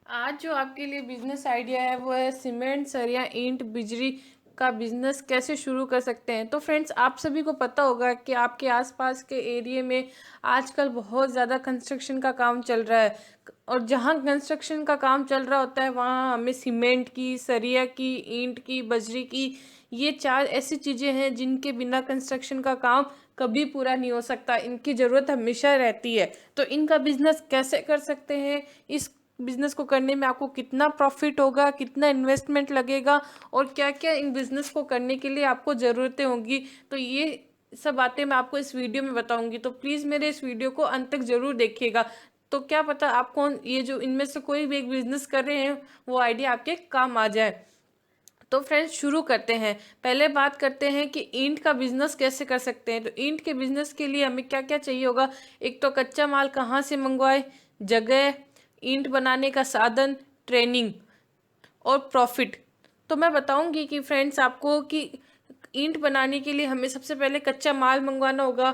आज जो आपके लिए बिजनेस आइडिया है वो है सीमेंट सरिया ईंट बिजली का बिजनेस कैसे शुरू कर सकते हैं। तो फ्रेंड्स, आप सभी को पता होगा कि आपके आसपास के एरिया में आजकल बहुत ज़्यादा कंस्ट्रक्शन का काम चल रहा है। और जहाँ कंस्ट्रक्शन का काम चल रहा होता है वहाँ हमें सीमेंट की, सरिया की, ईंट की, बजरी की, ये चार ऐसी चीज़ें हैं जिनके बिना कंस्ट्रक्शन का काम कभी पूरा नहीं हो सकता। इनकी ज़रूरत हमेशा रहती है। तो इनका बिजनेस कैसे कर सकते हैं, इस बिजनेस को करने में आपको कितना प्रॉफिट होगा, कितना इन्वेस्टमेंट लगेगा और क्या क्या इन बिजनेस को करने के लिए आपको ज़रूरतें होंगी, तो ये सब बातें मैं आपको इस वीडियो में बताऊंगी। तो प्लीज़ मेरे इस वीडियो को अंत तक ज़रूर देखिएगा। तो क्या पता आपको ये जो इनमें से कोई भी एक बिजनेस कर रहे हैं वो आइडिया आपके काम आ जाए। तो फ्रेंड्स, शुरू करते हैं। पहले बात करते हैं कि ईंट का बिजनेस कैसे कर सकते हैं। तो ईंट के बिजनेस के लिए हमें क्या क्या चाहिए होगा। एक तो कच्चा माल कहाँ से मंगवाए, जगह, ईंट बनाने का साधन, ट्रेनिंग और प्रॉफिट। तो मैं बताऊंगी कि फ्रेंड्स आपको कि ईंट बनाने के लिए हमें सबसे पहले कच्चा माल मंगवाना होगा।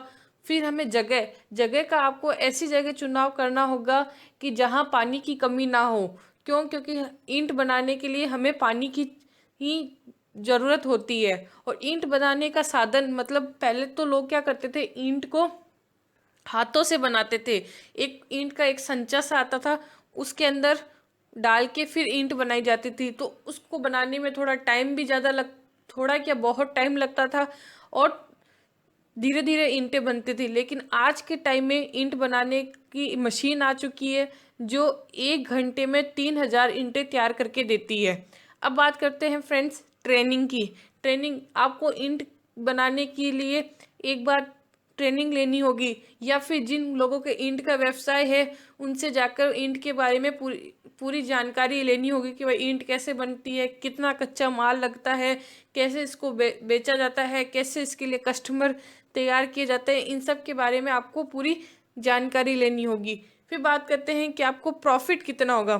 फिर हमें जगह जगह का आपको ऐसी जगह चुनाव करना होगा कि जहाँ पानी की कमी ना हो। क्योंकि ईंट बनाने के लिए हमें पानी की ही ज़रूरत होती है। और ईंट बनाने का साधन मतलब पहले तो लोग क्या करते थे, ईंट को हाथों से बनाते थे। एक ईंट का एक संचा सा आता था, उसके अंदर डाल के फिर ईंट बनाई जाती थी। तो उसको बनाने में थोड़ा टाइम भी ज़्यादा थोड़ा क्या बहुत टाइम लगता था और धीरे धीरे ईंटें बनती थी। लेकिन आज के टाइम में ईंट बनाने की मशीन आ चुकी है जो 1 घंटे में 3,000 ईंटें तैयार करके देती है। अब बात करते हैं फ्रेंड्स ट्रेनिंग की। ट्रेनिंग आपको ईंट बनाने के लिए एक बार ट्रेनिंग लेनी होगी, या फिर जिन लोगों के ईंट का व्यवसाय है उनसे जाकर ईंट के बारे में पूरी पूरी जानकारी लेनी होगी कि भाई ईंट कैसे बनती है, कितना कच्चा माल लगता है, कैसे इसको बेचा जाता है, कैसे इसके लिए कस्टमर तैयार किए जाते हैं। इन सब के बारे में आपको पूरी जानकारी लेनी होगी। फिर बात करते हैं कि आपको प्रॉफिट कितना होगा।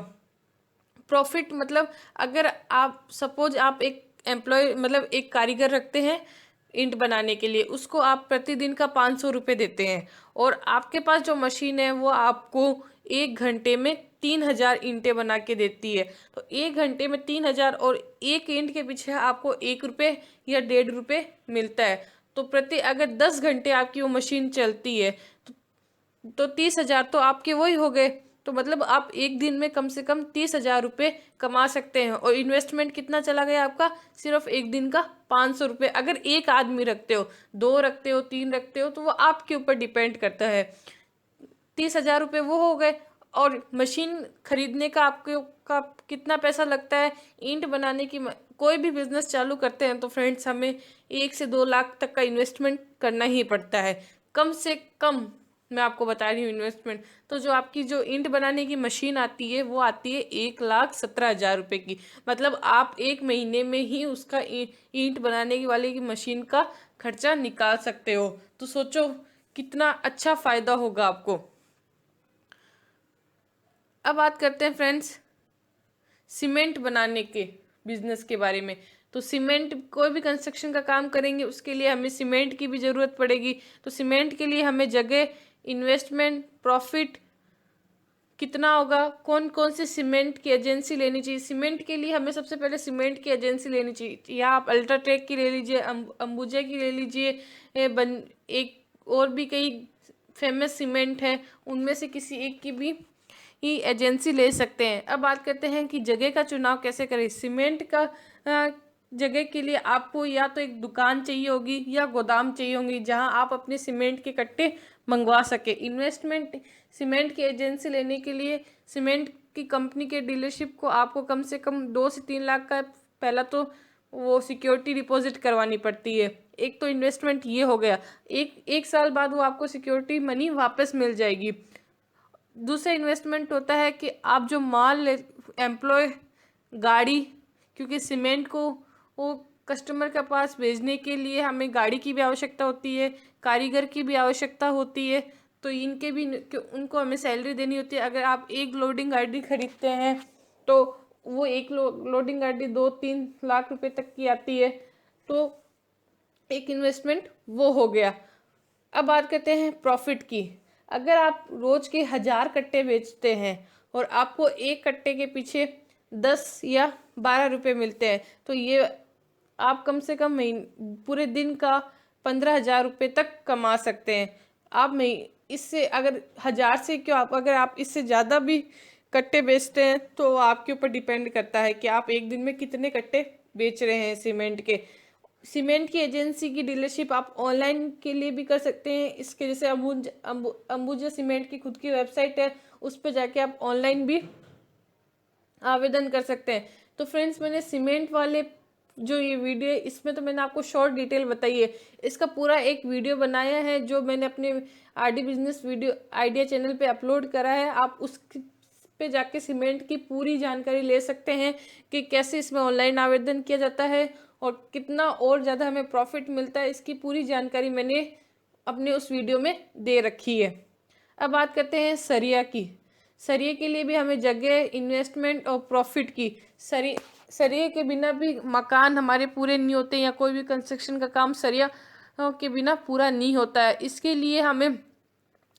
प्रॉफिट मतलब अगर आप सपोज आप एक एम्प्लॉय मतलब एक कारीगर रखते हैं ईंट बनाने के लिए, उसको आप प्रतिदिन का 500 रुपये देते हैं और आपके पास जो मशीन है वो आपको 1 घंटे में 3,000 ईंटें बना के देती है। तो 1 घंटे में 3,000 और एक ईंट के पीछे आपको 1 रुपये या 1.5 रुपये मिलता है। तो प्रति अगर 10 घंटे आपकी वो मशीन चलती है तो 30,000 तो आपके वही हो गए। तो मतलब आप एक दिन में कम से कम 30,000 रुपये कमा सकते हैं। और इन्वेस्टमेंट कितना चला गया आपका, सिर्फ एक दिन का 500 रुपये। अगर एक आदमी रखते हो, दो रखते हो, तीन रखते हो, तो वो आपके ऊपर डिपेंड करता है। 30,000 रुपये वो हो गए। और मशीन खरीदने का आपके का कितना पैसा लगता है। ईंट बनाने की कोई भी बिजनेस चालू करते हैं तो फ्रेंड्स हमें 1 से 2 लाख तक का इन्वेस्टमेंट करना ही पड़ता है, कम से कम। मैं आपको बता रही हूँ इन्वेस्टमेंट। तो जो आपकी जो ईंट बनाने की मशीन आती है वो आती है 1,17,000 रुपये की। मतलब आप एक महीने में ही उसका ईंट बनाने की वाले की मशीन का खर्चा निकाल सकते हो। तो सोचो कितना अच्छा फायदा होगा आपको। अब बात करते हैं फ्रेंड्स सीमेंट बनाने के बिजनेस के बारे में। तो सीमेंट कोई भी कंस्ट्रक्शन का काम करेंगे उसके लिए हमें सीमेंट की भी ज़रूरत पड़ेगी। तो सीमेंट के लिए हमें जगह, इन्वेस्टमेंट, प्रॉफिट कितना होगा, कौन कौन सी सीमेंट की एजेंसी लेनी चाहिए। सीमेंट के लिए हमें सबसे पहले सीमेंट की एजेंसी लेनी चाहिए। या आप अल्ट्राटेक की ले लीजिए, अंबुजा की ले लीजिए, एक और भी कई फेमस सीमेंट है, उनमें से किसी एक की भी ही एजेंसी ले सकते हैं। अब बात करते हैं कि जगह का चुनाव कैसे करें। सीमेंट का जगह के लिए आपको या तो एक दुकान चाहिए होगी या गोदाम चाहिए होंगी जहां आप अपने सीमेंट के कट्टे मंगवा सके। इन्वेस्टमेंट, सीमेंट की एजेंसी लेने के लिए सीमेंट की कंपनी के डीलरशिप को आपको कम से कम 2 से 3 लाख का पहला तो वो सिक्योरिटी डिपॉजिट करवानी पड़ती है। एक तो इन्वेस्टमेंट ये हो गया, एक साल बाद वो आपको सिक्योरिटी मनी वापस मिल जाएगी। दूसरा इन्वेस्टमेंट होता है कि आप जो माल ले, एम्प्लॉय, गाड़ी, क्योंकि सीमेंट को वो कस्टमर के पास भेजने के लिए हमें गाड़ी की भी आवश्यकता होती है, कारीगर की भी आवश्यकता होती है। तो इनके भी उनको हमें सैलरी देनी होती है। अगर आप एक लोडिंग गाड़ी खरीदते हैं तो वो एक लोडिंग गाड़ी 2-3 लाख रुपए तक की आती है। तो एक इन्वेस्टमेंट वो हो गया। अब बात करते हैं प्रॉफिट की। अगर आप रोज के 1,000 कट्टे बेचते हैं और आपको एक कट्टे के पीछे 10 या 12 रुपये मिलते हैं। तो ये आप कम से कम पूरे दिन का 15,000 रुपये तक कमा सकते हैं। आप इससे अगर 1,000 से क्यों, आप अगर आप इससे ज़्यादा भी कट्टे बेचते हैं तो आपके ऊपर डिपेंड करता है कि आप एक दिन में कितने कट्टे बेच रहे हैं सीमेंट के। सीमेंट की एजेंसी की डीलरशिप आप ऑनलाइन के लिए भी कर सकते हैं। इसके जैसे अंबुजा सीमेंट की खुद की वेबसाइट है, उस पर जाके आप ऑनलाइन भी आवेदन कर सकते हैं। तो फ्रेंड्स, मैंने सीमेंट वाले जो ये वीडियो है इसमें तो मैंने आपको शॉर्ट डिटेल बताई है। इसका पूरा एक वीडियो बनाया है जो मैंने अपने RD business video idea channel पे अपलोड करा है। आप उस पे जाके सीमेंट की पूरी जानकारी ले सकते हैं कि कैसे इसमें ऑनलाइन आवेदन किया जाता है और कितना और ज़्यादा हमें प्रॉफिट मिलता है। इसकी पूरी जानकारी मैंने अपने उस वीडियो में दे रखी है। अब बात करते हैं सरिया की। सरिये के लिए भी हमें जगह, इन्वेस्टमेंट और प्रॉफिट की। सरिये के बिना भी मकान हमारे पूरे नहीं होते, या कोई भी कंस्ट्रक्शन का काम सरिया के बिना पूरा नहीं होता है। इसके लिए हमें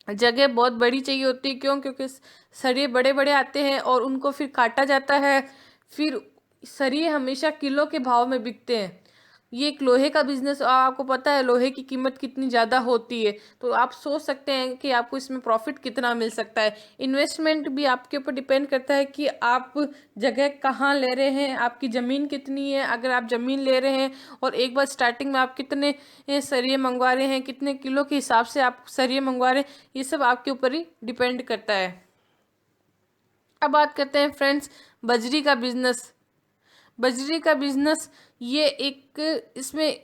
जगह बहुत बड़ी चाहिए होती है। क्योंकि सरिये बड़े बड़े आते हैं और उनको फिर काटा जाता है। फिर सरिये हमेशा किलो के भाव में बिकते हैं। ये एक लोहे का बिजनेस, आपको पता है लोहे की कीमत कितनी ज़्यादा होती है, तो आप सोच सकते हैं कि आपको इसमें प्रॉफिट कितना मिल सकता है। इन्वेस्टमेंट भी आपके ऊपर डिपेंड करता है कि आप जगह कहाँ ले रहे हैं, आपकी ज़मीन कितनी है। अगर आप ज़मीन ले रहे हैं और एक बार स्टार्टिंग में आप कितने सरिये मंगवा रहे हैं, कितने किलो के हिसाब से आप सरिये मंगवा रहे हैं, ये सब आपके ऊपर ही डिपेंड करता है। अब बात करते हैं फ्रेंड्स बजरी का बिजनेस। बजरी का बिजनेस ये एक,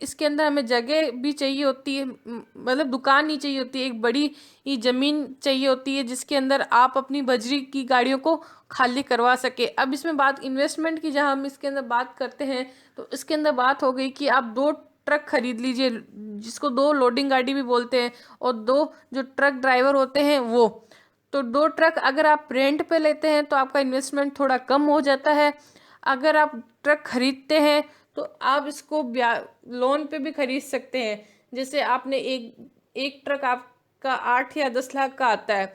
इसके अंदर हमें जगह भी चाहिए होती है, मतलब दुकान नहीं चाहिए होती, एक बड़ी ही ज़मीन चाहिए होती है जिसके अंदर आप अपनी बजरी की गाड़ियों को खाली करवा सके। अब इसमें बात इन्वेस्टमेंट की, जहां हम इसके अंदर बात करते हैं तो इसके अंदर बात हो गई कि आप 2 ट्रक खरीद लीजिए, जिसको 2 लोडिंग गाड़ी भी बोलते हैं, और 2 जो ट्रक ड्राइवर होते हैं वो। तो 2 ट्रक अगर आप रेंट पे लेते हैं तो आपका इन्वेस्टमेंट थोड़ा कम हो जाता है। अगर आप ट्रक खरीदते हैं तो आप इसको लोन पे भी खरीद सकते हैं। जैसे आपने एक ट्रक आपका 8 या 10 लाख का आता है,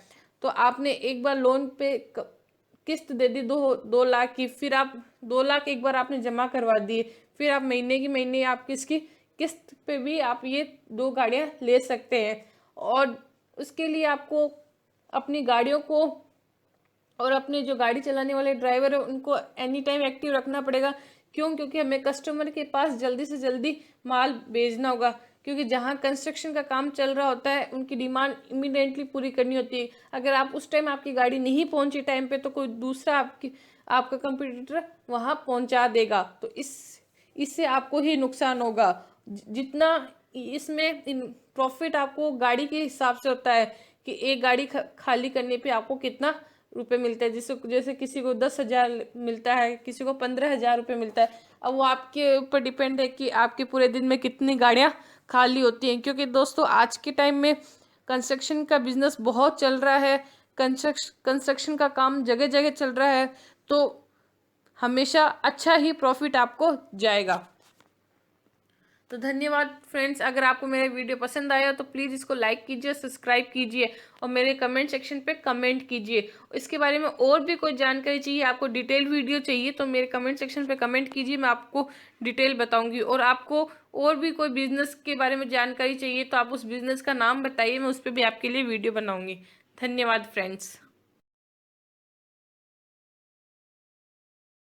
तो आपने एक बार लोन पे किस्त दे दी 2 लाख की, फिर आप 2 लाख एक बार आपने जमा करवा दिए, फिर आप महीने आप इसकी किस्त पे भी आप ये 2 गाड़ियाँ ले सकते हैं। और उसके लिए आपको अपनी गाड़ियों को और अपने जो गाड़ी चलाने वाले ड्राइवर है उनको एनी टाइम एक्टिव रखना पड़ेगा। क्योंकि हमें कस्टमर के पास जल्दी से जल्दी माल भेजना होगा। क्योंकि जहाँ कंस्ट्रक्शन का काम चल रहा होता है उनकी डिमांड इमीडिएटली पूरी करनी होती है। अगर आप उस टाइम आपकी गाड़ी नहीं पहुंची टाइम पे तो कोई दूसरा आपका कंपटीटर वहाँ पहुंचा देगा, तो इससे आपको ही नुकसान होगा। जितना इसमें प्रॉफिट आपको गाड़ी के हिसाब से होता है कि एक गाड़ी खाली करने पे आपको कितना रुपए मिलता है। जैसे किसी को 10,000 मिलता है, किसी को 15,000 रुपये मिलता है। अब वो आपके ऊपर डिपेंड है कि आपके पूरे दिन में कितनी गाड़ियाँ खाली होती हैं। क्योंकि दोस्तों आज के टाइम में कंस्ट्रक्शन का बिजनेस बहुत चल रहा है, कंस्ट्रक्शन का काम जगह जगह चल रहा है, तो हमेशा अच्छा ही प्रॉफिट आपको जाएगा। तो धन्यवाद फ्रेंड्स, अगर आपको मेरा वीडियो पसंद आया तो प्लीज़ इसको लाइक कीजिए, सब्सक्राइब कीजिए और मेरे कमेंट सेक्शन पे कमेंट कीजिए। इसके बारे में और भी कोई जानकारी चाहिए, आपको डिटेल वीडियो चाहिए तो मेरे कमेंट सेक्शन पे कमेंट कीजिए, मैं आपको डिटेल बताऊंगी। और आपको और भी कोई बिजनेस के बारे में जानकारी चाहिए तो आप उस बिजनेस का नाम बताइए, मैं उस पर भी आपके लिए वीडियो बनाऊँगी। धन्यवाद फ्रेंड्स।